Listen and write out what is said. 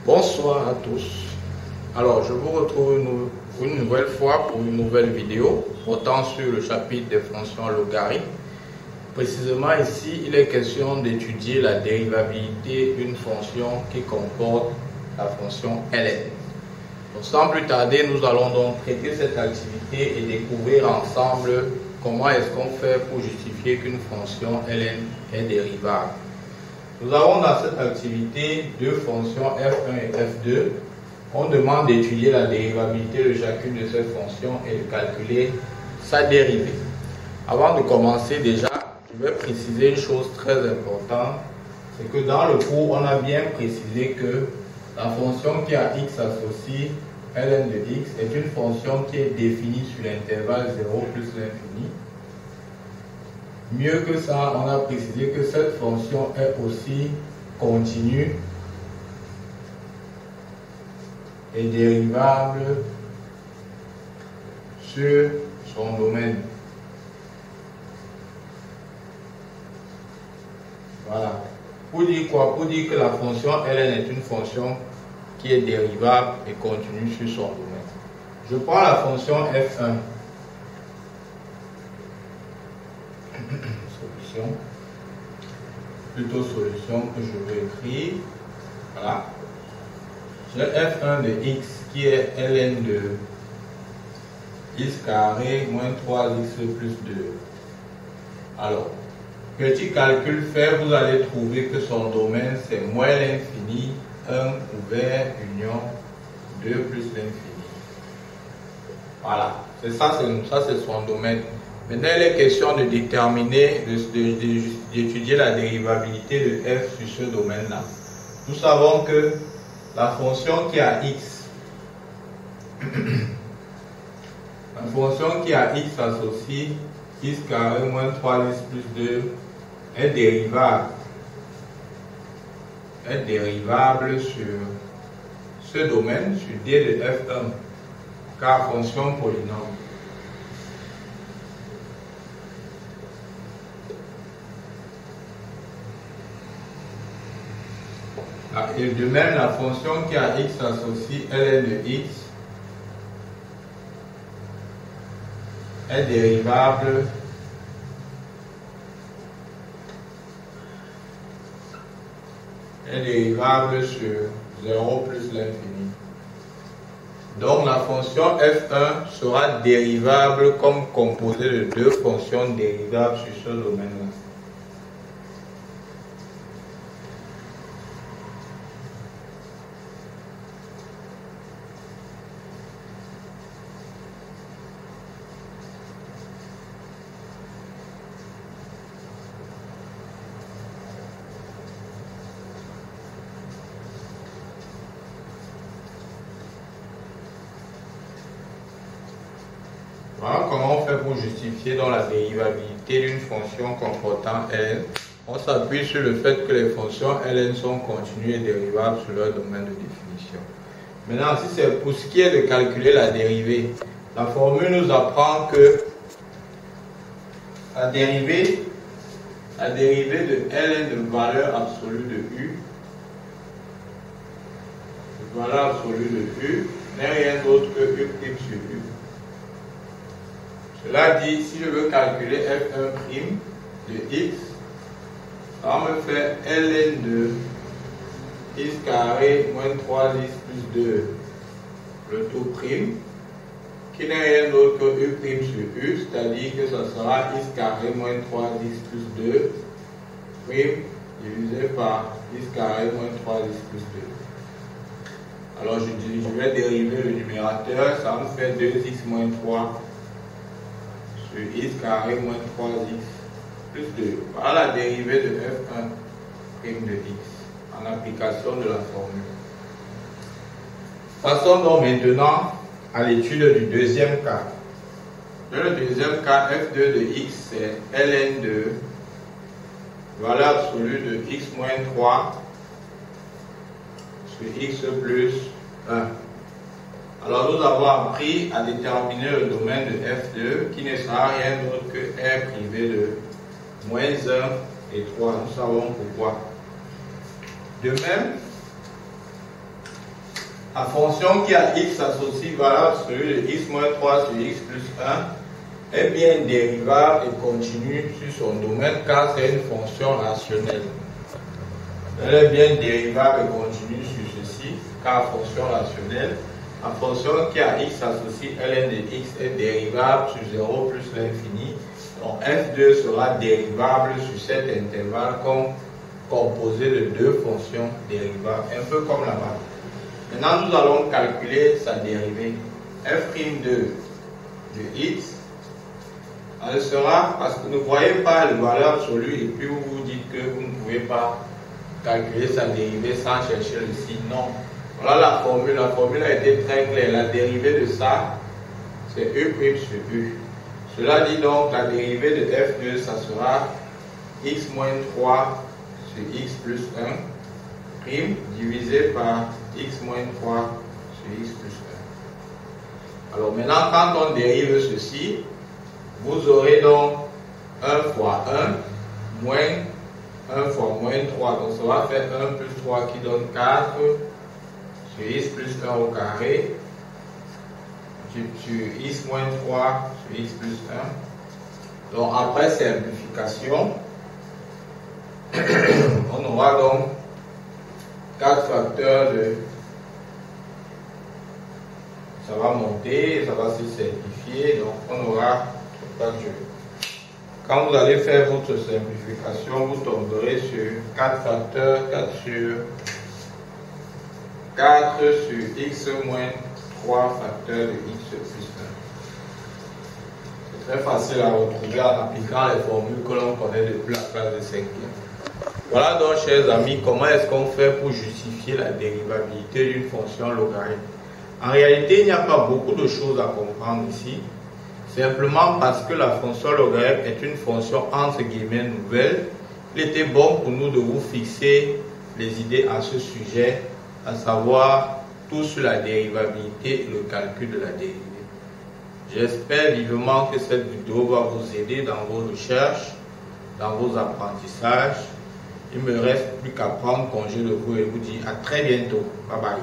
Bonsoir à tous. Alors, je vous retrouve une nouvelle fois pour une nouvelle vidéo portant sur le chapitre des fonctions logarithmes. Précisément ici, il est question d'étudier la dérivabilité d'une fonction qui comporte la fonction ln. Donc, sans plus tarder, nous allons donc traiter cette activité et découvrir ensemble comment est-ce qu'on fait pour justifier qu'une fonction ln est dérivable. Nous avons dans cette activité deux fonctions f1 et f2. On demande d'étudier la dérivabilité de chacune de ces fonctions et de calculer sa dérivée. Avant de commencer déjà, je vais préciser une chose très importante, c'est que dans le cours, on a bien précisé que la fonction qui a x associe ln de x est une fonction qui est définie sur l'intervalle 0 plus l'infini. Mieux que ça, on a précisé que cette fonction est aussi continue et dérivable sur son domaine. Voilà. Pour dire quoi? Pour dire que la fonction ln est une fonction qui est dérivable et continue sur son domaine. Je prends la fonction f1. Solution que je vais écrire. Voilà. J'ai f1 de x qui est ln de x carré moins 3x plus 2. Alors, petit calcul fait, vous allez trouver que son domaine c'est moins l'infini, 1 ouvert, union 2 plus l'infini. Voilà, c'est ça, c'est son domaine. Maintenant, il est question de déterminer, d'étudier la dérivabilité de f sur ce domaine-là. Nous savons que la fonction qui a x, associe x carré moins 3x plus 2 est dérivable sur ce domaine, sur D de f1, car fonction polynôme. Et de même, la fonction qui a x associe ln de x est dérivable sur 0 plus l'infini. Donc la fonction f1 sera dérivable comme composée de deux fonctions dérivables sur ce domaine-là. Voilà comment on fait pour justifier dans la dérivabilité d'une fonction comportant ln. On s'appuie sur le fait que les fonctions ln sont continues et dérivables sur leur domaine de définition. Maintenant, si c'est pour ce qui est de calculer la dérivée, la formule nous apprend que la dérivée de ln de valeur absolue de u, n'est rien d'autre que u' sur u. Cela dit, si je veux calculer f1' de x, ça me fait ln de x carré moins 3x plus 2, le tout prime, qui n'est rien d'autre que u' sur u, c'est-à-dire que ça sera x carré moins 3x plus 2 prime divisé par x carré moins 3x plus 2. Alors je vais dériver le numérateur, ça me fait 2x moins 3 sur x carré moins 3x plus 2. Voilà la dérivée de f1' de x en application de la formule. Passons donc maintenant à l'étude du deuxième cas. Dans le deuxième cas, f2 de x c'est ln de valeur absolue de x moins 3 sur x plus 1. Alors nous avons appris à déterminer le domaine de f2 qui ne sera rien d'autre que r privé de moins 1 et 3. Nous savons pourquoi. De même, La fonction qui a x associé valable sur le x moins 3 sur x plus 1 est bien dérivable et continue sur son domaine car c'est une fonction rationnelle. Elle est bien dérivable et continue sur ceci car fonction rationnelle. La fonction qui a x associé ln de x est dérivable sur 0 plus l'infini. Donc f2 sera dérivable sur cet intervalle comme composé de deux fonctions dérivables, un peu comme là-bas. Maintenant, nous allons calculer sa dérivée. F' de x, elle sera, parce que vous ne voyez pas le valeur absolue et puis vous vous dites que vous ne pouvez pas calculer sa dérivée sans chercher le signe. Non. Voilà la formule. La formule a été très claire. La dérivée de ça, c'est e' sur u. Cela dit donc la dérivée de f2, ça sera x moins 3 sur x plus 1 prime divisé par x moins 3 sur x plus 1. Alors maintenant, quand on dérive ceci, vous aurez donc 1 fois 1 moins 1 fois moins 3. Donc ça va faire 1 plus 3 qui donne 4 sur x plus 1 au carré sur x moins 3 sur x plus 1. Donc après simplification, on aura donc 4 facteurs de... Ça va monter, ça va se simplifier, donc on aura... Quand vous allez faire votre simplification, vous tomberez sur 4 facteurs, 4 sur x moins 3 facteurs de x plus 1. C'est très facile à retrouver en appliquant les formules que l'on connaît depuis la classe de 5e. Voilà donc, chers amis, comment est-ce qu'on fait pour justifier la dérivabilité d'une fonction logarithmique. En réalité, il n'y a pas beaucoup de choses à comprendre ici. Simplement parce que la fonction logarithmique est une fonction entre guillemets nouvelle, il était bon pour nous de vous fixer les idées à ce sujet, à savoir tout sur la dérivabilité et le calcul de la dérivée. J'espère vivement que cette vidéo va vous aider dans vos recherches, dans vos apprentissages. Il ne me reste plus qu'à prendre congé de vous et vous dire à très bientôt. Bye bye.